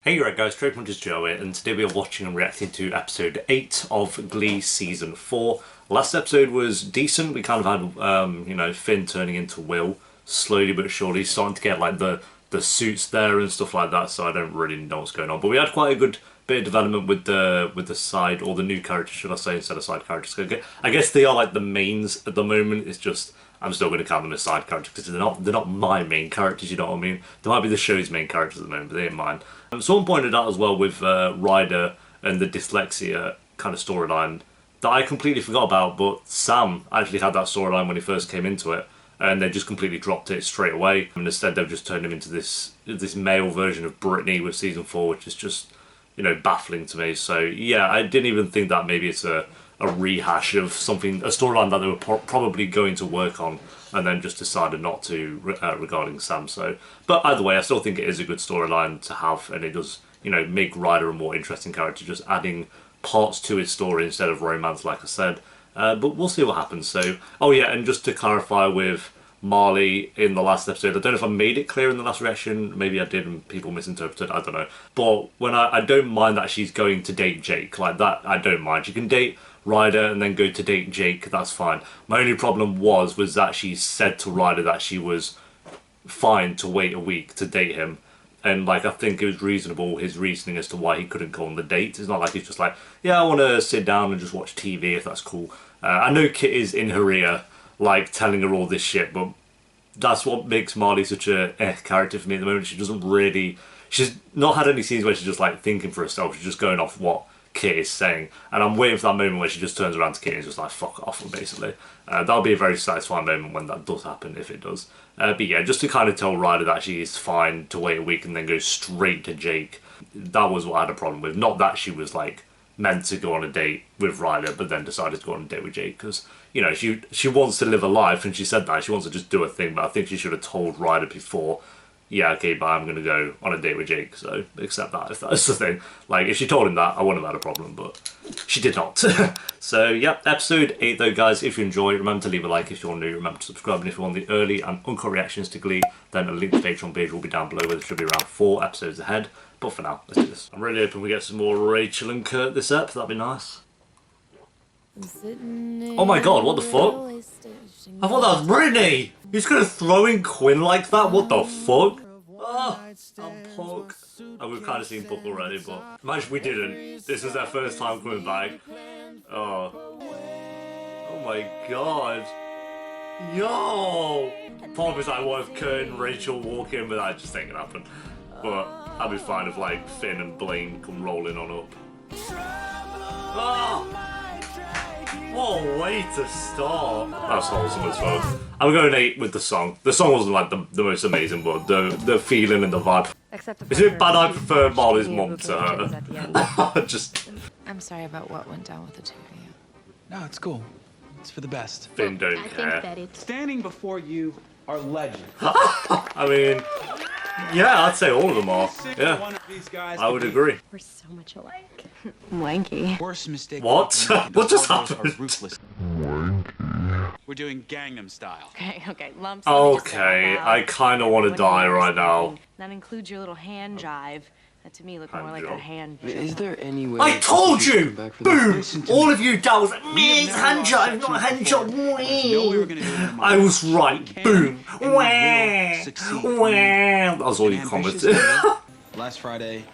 Hey, you're right guys, Trade Hunters Joe here, and today we are watching and reacting to episode 8 of Glee Season 4. Last episode was decent. We kind of had, you know, Finn turning into Will, slowly but surely, starting to get like the suits there and stuff like that, so I don't really know what's going on. But we had quite a good bit of development with the side, or the new characters, should I say, instead of side characters. I guess they are like the mains at the moment. It's just, I'm still going to count them as side characters because they're not my main characters, you know what I mean? They might be the show's main characters at the moment, but they ain't mine. Someone pointed out as well with Ryder and the dyslexia kind of storyline that I completely forgot about, but Sam actually had that storyline when he first came into it, and they just completely dropped it straight away. And instead they've just turned him into this male version of Brittany with Season 4, which is just, you know, baffling to me. So yeah, I didn't even think that maybe it's a rehash of something, a storyline that they were probably going to work on and then just decided not to regarding Sam. So, but either way, I still think it is a good storyline to have, and it does, you know, make Ryder a more interesting character, just adding parts to his story instead of romance, like I said. But we'll see what happens. So, oh yeah, and just to clarify with Marley in the last episode, I don't know if I made it clear in the last reaction, maybe I did and people misinterpreted, I don't know. But when I don't mind that she's going to date Jake, like that, I don't mind. She can date Ryder and then go to date Jake, that's fine. My only problem was that she said to Ryder that she was fine to wait a week to date him. And like, I think it was reasonable, his reasoning as to why he couldn't go on the date. It's not like he's just like, yeah, I want to sit down and just watch TV if that's cool. I know Kit is in her ear, like telling her all this shit, but that's what makes Marley such a character for me at the moment. She doesn't really, she's not had any scenes where she's just like thinking for herself. She's just going off what Kit is saying, and I'm waiting for that moment where she just turns around to Kit and is just like, fuck off, basically. That'll be a very satisfying moment when that does happen, if it does. But yeah, just to kind of tell Ryder that she is fine to wait a week and then go straight to Jake, that was what I had a problem with. Not that she was like meant to go on a date with Ryder but then decided to go on a date with Jake, because, you know, she wants to live a life, and she said that she wants to just do a thing, but I think she should have told Ryder before, yeah, okay, but I'm going to go on a date with Jake, so accept that if that's the thing. Like, if she told him that, I wouldn't have had a problem, but she did not. So, yep, episode 8 though, guys. If you enjoy, remember to leave a like if you're new, remember to subscribe, and if you want the early and uncut reactions to Glee, then a link to the Patreon page will be down below, where there should be around 4 episodes ahead. But for now, let's do this. I'm really hoping we get some more Rachel and Kurt this ep, that'd be nice. Oh my god, what the fuck? I thought that was Brittany! He's gonna throw in Quinn like that? What the fuck? Oh, I'm Puck. Oh, we've kind of seen Puck already, but imagine we didn't. This is their first time coming back. Oh. Oh my god. Yo! Part is like, what if Kurt and Rachel walk in, but I just think it happened. But I'd be fine if like Finn and Blaine come rolling on up. Oh! What a way to start. That's wholesome as well. I'm going 8 with the song. The song wasn't like the most amazing, but the feeling and the vibe. Is it bad I prefer Marley's mom to her? Just... I'm sorry about what went down with the two of you. No, it's cool. It's for the best. Finn don't care. I think that it's... Standing before you are legends. I mean, yeah, I'd say all of them are. Yeah, I would agree. We're so much alike. Wanky. Worst mistake. What? What just happened? We're doing Gangnam Style. Okay, lumps. Okay, I kind of want to die right now. That includes your little hand jive. That to me looked more like a hand jive. Is there any way I told you! Boom! All of you dolls, me, it's hand jive, not hand job. I was right. Boom. Wah. That was all you commented. Last Friday,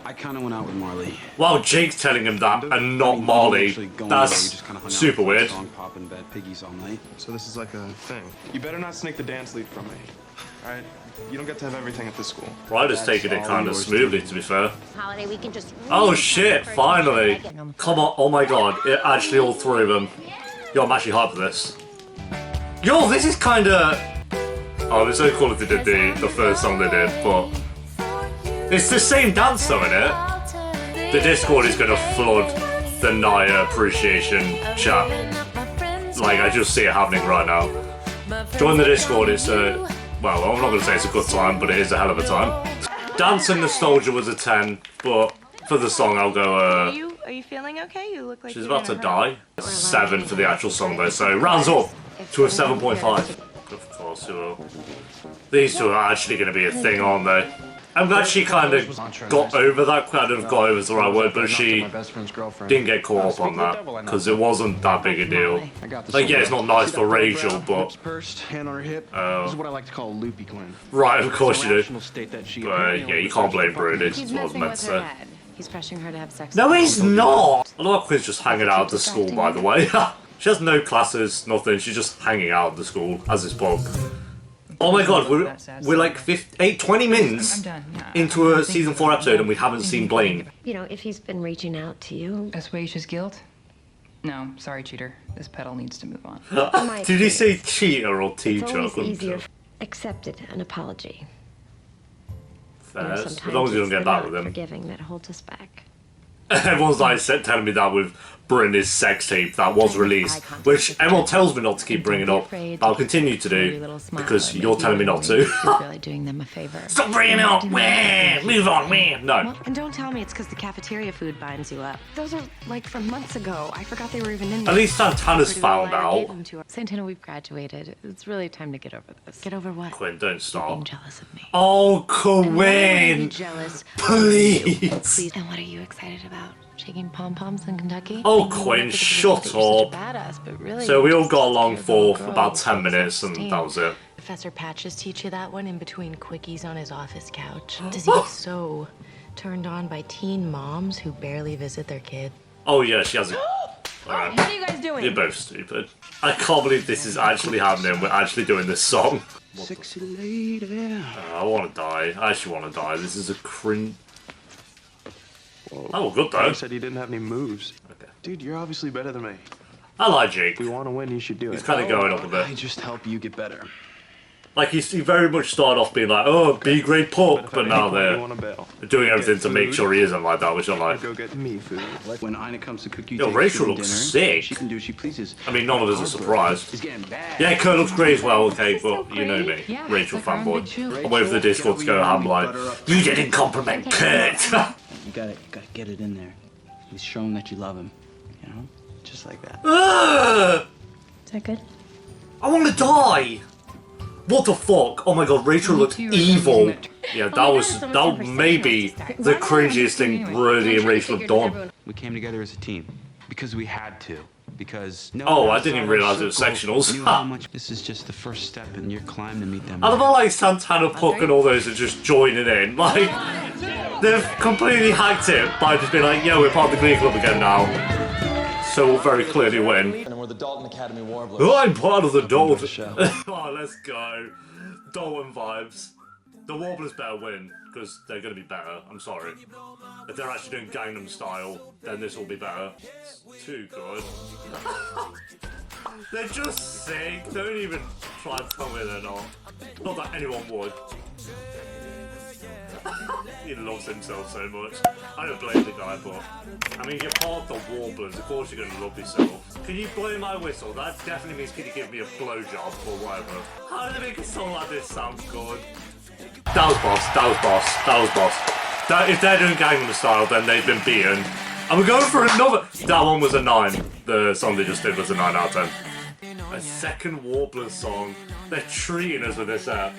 I kind of went out with Marley. Wow, Jake's telling him that and not Marley. That's super weird. Pop in bed, piggies all night. So this is like a thing. You better not snake the dance lead from me. Alright? You don't get to have everything at this school. Ryder's taking it kind of smoothly, to be fair. Holiday, we can just... Oh shit, finally! Come on, oh my god, it actually all 3 of them. Yo, I'm actually hyped for this. Yo, this is kinda... Oh, it's so cool if they did the first song they did, but... It's the same dance though, innit? The Discord is gonna flood the Naya appreciation chat. Like, I just see it happening right now. Join the Discord, it's a... Well, I'm not going to say it's a good time, but it is a hell of a time. Dance and nostalgia was a 10, but for the song I'll go, Are you feeling okay? You look like she's about to die. 7 for the actual song though, so rounds up to a 7.5. Of course, these two are actually going to be a thing, aren't they? I'm glad she kind of got over that. Kind of got over is the right word, but she didn't get caught up on that because it wasn't that big a deal. Like, yeah, it's not nice for Rachel, but hand on her hip. This is what I like to call a loopy twin. right, of course you do. But Yeah, you can't blame Brody. That's He's what I was messing meant with to her say. head. He's pressuring her to have sex. No, with him. he's not. I love Quinn's just hanging out at the school, by the way. She has no classes, nothing. She's just hanging out at the school as this book. Oh my god, we're like 20 minutes into a season 4 episode and we haven't seen Blaine. You know, if he's been reaching out to you. Assuage guilt? No, sorry, cheater. This petal needs to move on. Did he say cheater or It's teacher? I always couldn't easier. tell. Accepted an apology. Fair. You know, As sometimes long as you don't it's get the that not with him. forgiving that holds us back. Everyone's like telling me that with Britney's sex tape that was released, which everyone tells me not to keep bringing up. But I'll continue to do because you're telling me not to. You're really doing them a favor. Stop bringing it up! Wah! Move on! Wah! No. And don't tell me it's because the cafeteria food binds you up. Those are like from months ago. I forgot they were even in At there. least Santana's found out. Santana, we've graduated. It's really time to get over this. Get over what? Quinn, don't Being stop. jealous of me. Oh, I'm never gonna be Quinn! jealous. Please! And what are you excited about? Shaking pom-poms in Kentucky? Oh, I know Quinn, because shut you think you're up. such a badass, but really So you're we all just got a along scared for little about girl 10 who's minutes and 16. that was it. Professor Patches teach you that one in between quickies on his office couch? Does he get so turned on by teen moms who barely visit their kids? Oh yeah, she has a... Alright. What are you guys doing? You're both stupid. I can't believe this is actually happening. We're actually doing this song. Sexy lady. I want to die. I actually want to die. This is a cringe... Oh, good though. He said he didn't have any moves. Okay. Dude, you're obviously better than me. I like Jake. If we want to win, you should do it. He's kind of going up a I bit. just help you get better. Like, he very much started off being like, oh, B grade puck, if but at now any point they're you want to bail, doing everything get to make food, sure he isn't like that, which I like. go get me food. When Ina comes to cook you Yo, Thanksgiving Rachel looks dinner, sick. She can do as she pleases. I mean, none of us are surprised. It's getting bad. Yeah, Kurt looks great as well, okay, but you know me, Yeah, Rachel like our own big fanboy. shoe. I'm waiting for the Discord to go, I'm like, you didn't compliment Kurt! You gotta get it in there. You show him that you love him. You know? Just like that. Ugh! Is that good? I want to die! What the fuck? Oh my god, Rachel looked evil. Yeah, that may be the cringiest thing Brody and Rachel have done. We came together as a team because we had to. Because no Oh, one I didn't even outside our realise it was circle sectionals. knew how much this is just the first step in your climb to meet them. I love how like Santana, Puck and all those are just joining in. Like, they've completely hacked it by just being like, yeah, we're part of the Glee Club again now. So we'll very clearly win. And we're the Dalton Academy Warblers. Oh, I'm part of the Dalton. show. Oh, let's go. Dalton vibes. The Warblers better win, because they're going to be better. I'm sorry. If they're actually doing Gangnam Style, then this will be better. It's too good. They're just sick. Don't even try and tell me they're not. Not that anyone would. He loves himself so much. I don't blame the guy, but I mean, you're part of the Warblers. Of course, you're gonna love yourself. Can you blow my whistle? That definitely means can you give me a blowjob or whatever. How do they make a song like this sound good? That was boss. That was boss. That was boss. If they're doing Gangnam Style, then they've been beaten. And we're going for another. That one was a 9. The song they just did was a 9 out of 10. A second Warblers song. They're treating us with this app.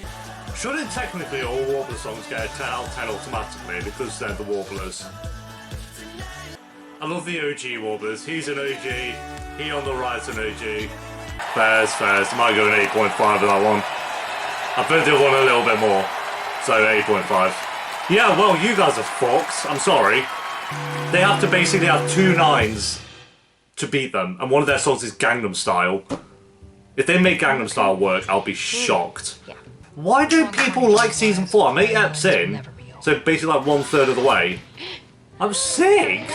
Shouldn't technically all Warbler songs get a 10 out of 10 automatically because they're the Warblers? I love the OG Warblers. He's an OG. He on the right's an OG. Fairs. I might go an 8.5 with that one. I bet they want a little bit more. So 8.5. Yeah, well, you guys are fucked. I'm sorry. They have to basically have 2 9s to beat them. And one of their songs is Gangnam Style. If they make Gangnam Style work, I'll be shocked. Why do people like season 4? I'm 8 eps in, so basically like 1/3 of the way. I'm sick!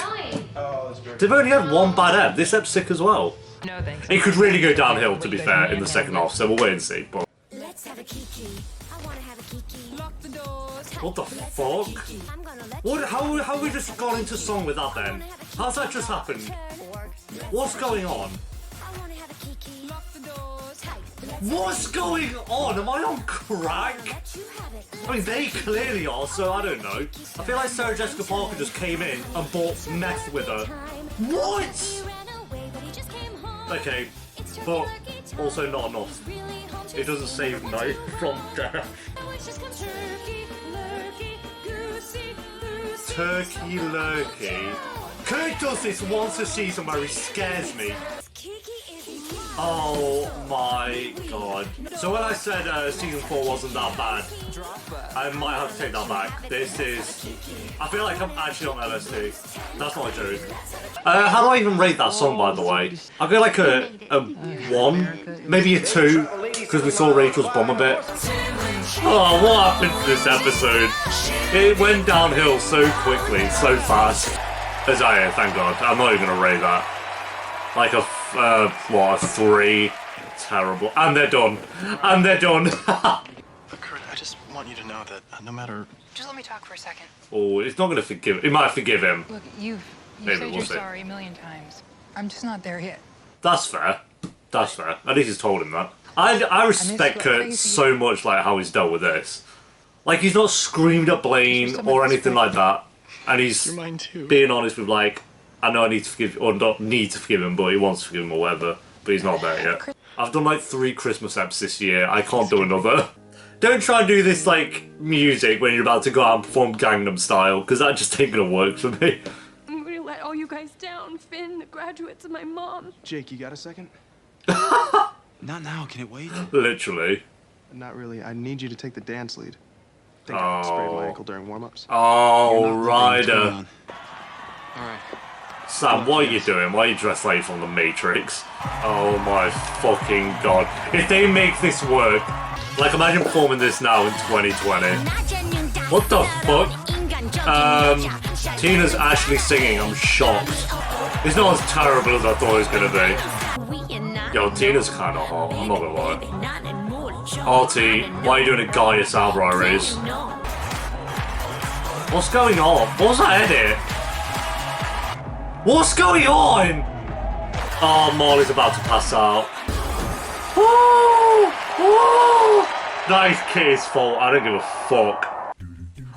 They've only had one bad ep. This ep's sick as well. No thanks. It could really go downhill, to be fair, in the second half, so we'll wait and see. But Let's have a kiki. I wanna have a kiki. Lock the doors. what the fuck? How have we just gone into song with that then? How's that just happened? What's going on? I wanna have a kiki. Lock the doors. What's going on? Am I on crack? I mean, they clearly are, so I don't know. I feel like Sarah Jessica Parker just came in and bought meth with her. What? Okay, but also not enough. It doesn't save Knight from death. Turkey Lurkey. Kirk does this once a season where he scares me. Oh my god. So when I said season 4 wasn't that bad, I might have to take that back. This is... I feel like I'm actually on LSD. That's not a joke. How do I even rate that song, by the way? I feel like a 1, maybe a 2, because we saw Rachel's bum a bit. Oh, what happened to this episode? It went downhill so quickly, so fast. As I thank God. I'm not even gonna rate that. Like a, what, a 3. Terrible. And they're done. And they're done. Kurt, I just want you to know that no matter... Just let me talk for a second. Oh, it's not gonna forgive... It might forgive him. Look, you've Maybe, said we'll you're see. sorry a million times. I'm just not there yet. That's fair. That's fair. At least he's told him that. I respect Kurt so much, like, how he's dealt with this. Like, he's not screamed at Blaine or anything like that. And he's being honest with, like, I know I need to forgive, or not need to forgive him, but he wants to forgive him or whatever. But he's not there yet. I've done, like, 3 Christmas eps this year. I can't do another. Don't try and do this, like, music when you're about to go out and perform Gangnam Style, because that just ain't gonna work for me. I'm gonna let all you guys down. Finn, the graduates, and my mom. Jake, you got a second? Not now, can it wait? Literally. Not really. I need you to take the dance lead. I think I sprained my ankle during warm-ups. Oh, Ryder. Alright. Sam, what are you doing? Why are you dressed like from the Matrix? Oh my fucking god. If they make this work, like imagine performing this now in 2020. What the fuck? Tina's actually singing, I'm shocked. It's not as terrible as I thought it was gonna be. Yo, Tina's kinda hot, I'm not gonna lie. Artie, why are you doing a Gaius Alvarez? What's going on? What's that edit? What's going on? Oh, Molly's about to pass out. Woo! Woo! That is Kitty's fault. I don't give a fuck.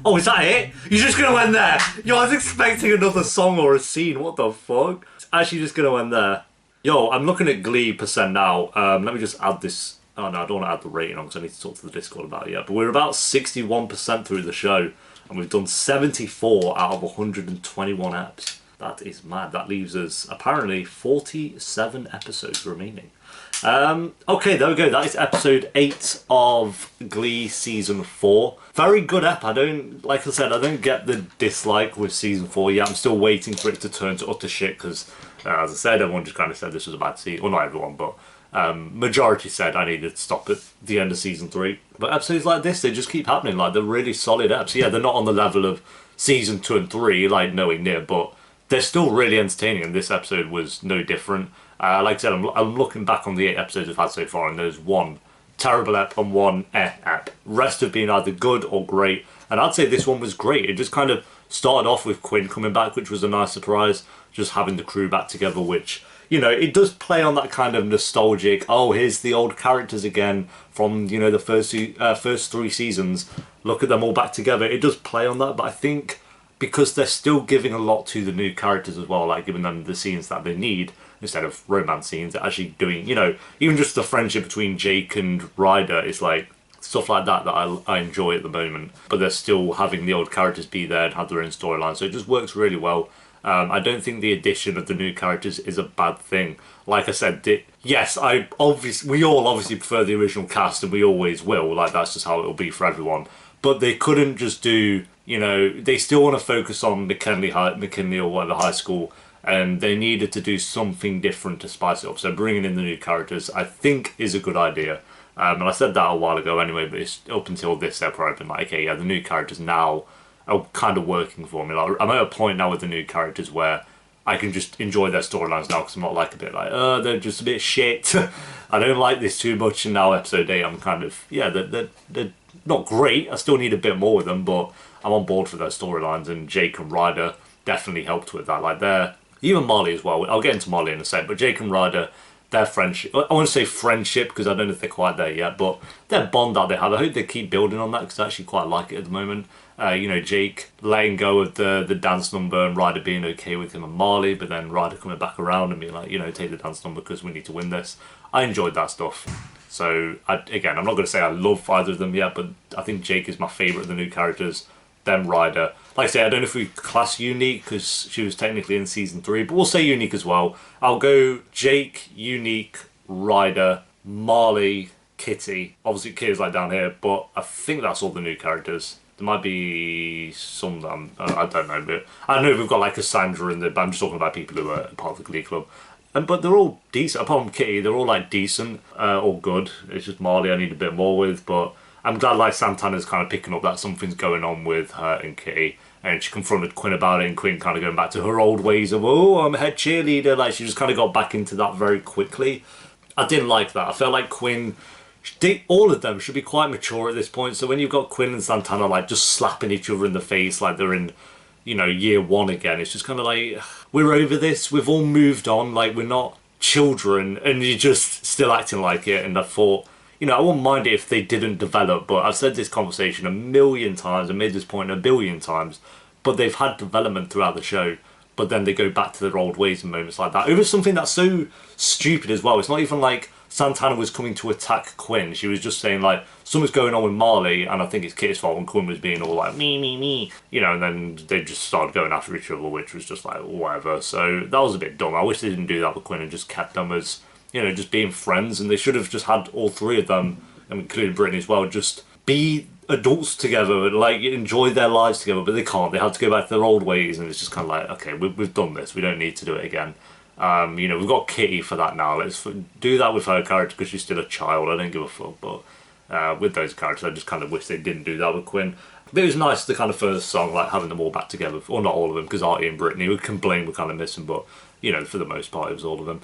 Oh, is that it? You're just gonna end there? Yo, I was expecting another song or a scene. What the fuck? It's actually just gonna end there. Yo, I'm looking at Glee % now. Let me just add this. Oh no, I don't want to add the rating on because I need to talk to the Discord about it yet. But we're about 61% through the show. And we've done 74 out of 121 eps. That is mad. That leaves us apparently 47 episodes remaining. Okay, there we go. That is episode 8 of Glee season 4. Very good ep. I don't, like I said, I don't get the dislike with season 4 yet. I'm still waiting for it to turn to utter shit because, as I said, everyone just kind of said this was a bad season. Well, not everyone, but majority said I needed to stop at the end of season 3. But episodes like this, they just keep happening. Like, they're really solid eps. Yeah, they're not on the level of season 2 and 3, like nowhere near, but they're still really entertaining, and this episode was no different. Like I said, I'm looking back on the 8 episodes we've had so far, and there's one terrible ep and one ep. Rest have been either good or great, and I'd say this one was great. It just kind of started off with Quinn coming back, which was a nice surprise, just having the crew back together, which, you know, it does play on that kind of nostalgic, oh, here's the old characters again from, you know, the first 3 seasons. Look at them all back together. It does play on that, but I think because they're still giving a lot to the new characters as well, like giving them the scenes that they need instead of romance scenes, they're actually doing, you know, even just the friendship between Jake and Ryder is like stuff like that I enjoy at the moment. But they're still having the old characters be there and have their own storyline, so it just works really well. I don't think the addition of the new characters is a bad thing. Like I said, yes, we all obviously prefer the original cast, and we always will. Like, that's just how it'll be for everyone. But they couldn't just do, you know, they still want to focus on McKinley or whatever high school, and they needed to do something different to spice it up. So bringing in the new characters, I think, is a good idea. And I said that a while ago anyway, but it's up until this step where I've been like, okay, yeah, the new characters now are kind of working for me. Like, I'm at a point now with the new characters where I can just enjoy their storylines now, because I'm not like a bit like, oh, they're just a bit shit. I don't like this too much, and now episode 8, I'm kind of, yeah, they're not great. I still need a bit more with them, but I'm on board for their storylines, and Jake and Ryder definitely helped with that. Like, they're, even Molly as well. I'll get into Molly in a sec, but Jake and Ryder, their friendship, I want to say friendship because I don't know if they're quite there yet, but their bond that they have, I hope they keep building on that because I actually quite like it at the moment. You know, Jake letting go of the dance number and Ryder being okay with him and Marley, but then Ryder coming back around and being like, you know, take the dance number because we need to win this. I enjoyed that stuff. So, again, I'm not going to say I love either of them yet, but I think Jake is my favourite of the new characters. then Ryder. Like I say, I don't know if we class Unique because she was technically in season 3, but we'll say Unique as well. I'll go Jake, Unique, Ryder, Marley, Kitty. Obviously Kitty's like down here, but I think that's all the new characters. There might be some that I don't know, but I know we've got like Cassandra in there, but I'm just talking about people who are part of the Glee Club. But they're all decent, apart from Kitty, they're all like decent, or good. It's just Marley I need a bit more with, but I'm glad like Santana's kind of picking up that something's going on with her and Kitty. And she confronted Quinn about it, and Quinn kind of going back to her old ways of, oh, I'm a head cheerleader. Like, she just kind of got back into that very quickly. I didn't like that. I felt like Quinn, all of them should be quite mature at this point. So when you've got Quinn and Santana, like, just slapping each other in the face like they're in, you know, year 1 again, it's just kind of like, we're over this. We've all moved on. Like, we're not children, and you're just still acting like it. And I thought, you know, I wouldn't mind it if they didn't develop, but I've said this conversation a million times, I made this point a billion times, but they've had development throughout the show, but then they go back to their old ways in moments like that. It was something that's so stupid as well. It's not even like Santana was coming to attack Quinn. She was just saying, like, something's going on with Marley, and I think it's Kitty's fault, and Quinn was being all like, me. You know, and then they just started going after each other, which was just like, whatever. So that was a bit dumb. I wish they didn't do that with Quinn and just kept them as, you know, just being friends, and they should have just had all 3 of them, including Brittany as well, just be adults together and like enjoy their lives together, but they can't. They have to go back to their old ways, and it's just kind of like, okay, we've done this. We don't need to do it again. You know, we've got Kitty for that now. Let's do that with her character because she's still a child. I don't give a fuck, but with those characters, I just kind of wish they didn't do that with Quinn. But it was nice, the kind of first song, like having them all back together, or not all of them, because Artie and Brittany, we complain we're kind of missing, but you know, for the most part, it was all of them.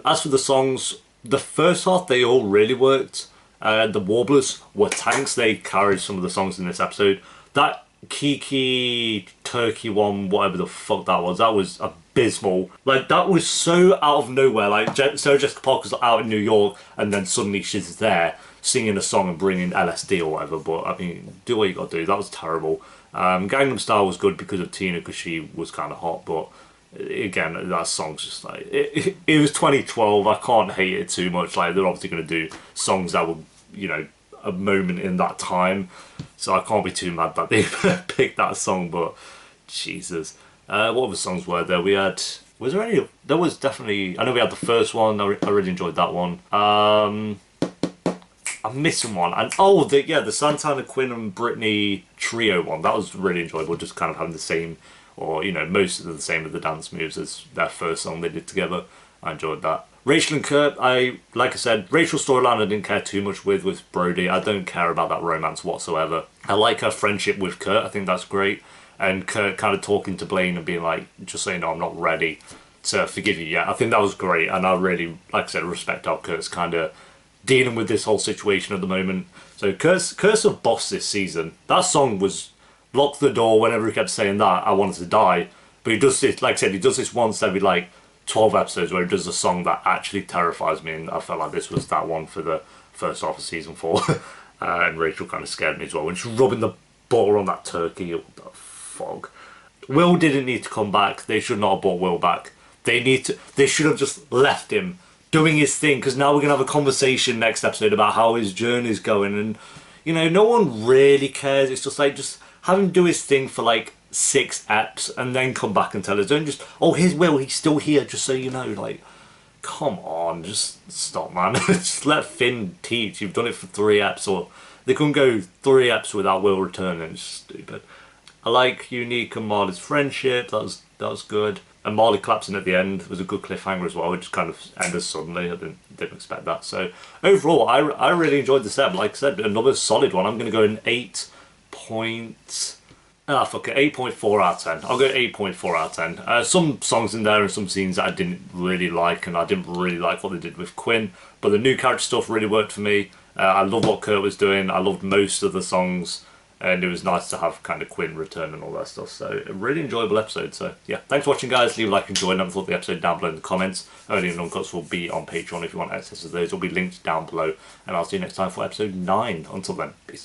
As for the songs, the first half, they all really worked. The Warblers were tanks. They carried some of the songs in this episode. That Kiki Turkey one, whatever the fuck that was abysmal. Like, that was so out of nowhere. Like, Sarah Jessica Parker's out in New York, and then suddenly she's there singing a song and bringing LSD or whatever. But I mean, do what you gotta do. That was terrible. Gangnam Style was good because of Tina, because she was kind of hot, but again, that song's just like, it was 2012. I can't hate it too much. Like, they're obviously going to do songs that were, you know, a moment in that time, so I can't be too mad that they picked that song. But Jesus, what other songs were there? We had, was there any? There was definitely, I know we had the first one. I really enjoyed that one. I'm missing one, and the Santana, Quinn and Brittany trio one, that was really enjoyable, just kind of having the same, or you know, most of the same of the dance moves as their first song they did together. I enjoyed that. Rachel and Kurt, like I said, Rachel's storyline I didn't care too much with Brody. I don't care about that romance whatsoever. I like her friendship with Kurt, I think that's great. And Kurt kind of talking to Blaine and being like, just saying, no, I'm not ready to forgive you yet. I think that was great, and I really, like I said, respect how Kurt's kind of dealing with this whole situation at the moment. So Kurt's a boss this season. That song was lock the door. Whenever he kept saying that, I wanted to die. But he does this, like I said, he does this once every like 12 episodes where he does a song that actually terrifies me, and I felt like this was that one for the first half of season 4. And Rachel kind of scared me as well when she's rubbing the butter on that turkey. What the fuck? Will didn't need to come back. They should not have brought Will back. They should have just left him doing his thing, because now we're gonna have a conversation next episode about how his journey's going, and you know, no one really cares. It's just like, just have him do his thing for like 6 eps and then come back and tell us. Don't just, oh, here's Will, he's still here, just so you know. Like, come on, just stop, man. Just let Finn teach. You've done it for 3 eps, or they couldn't go 3 eps without Will returning. It's stupid. I like Unique and Marley's friendship. That was good. And Marley collapsing at the end was a good cliffhanger as well. It just kind of ended suddenly. I didn't expect that. So overall, I really enjoyed the set. Like I said, another solid one. I'm going to go an 8.4 out of 10. I'll go 8.4 out of 10. Some songs in there and some scenes that I didn't really like, and I didn't really like what they did with Quinn. But the new character stuff really worked for me. I loved what Kurt was doing. I loved most of the songs. And it was nice to have kind of Quinn return and all that stuff. So a really enjoyable episode. So yeah, thanks for watching, guys. Leave a like and join. I thought the episode down below in the comments. Early and uncuts will be on Patreon if you want access to those. It'll be linked down below. And I'll see you next time for episode 9. Until then, peace.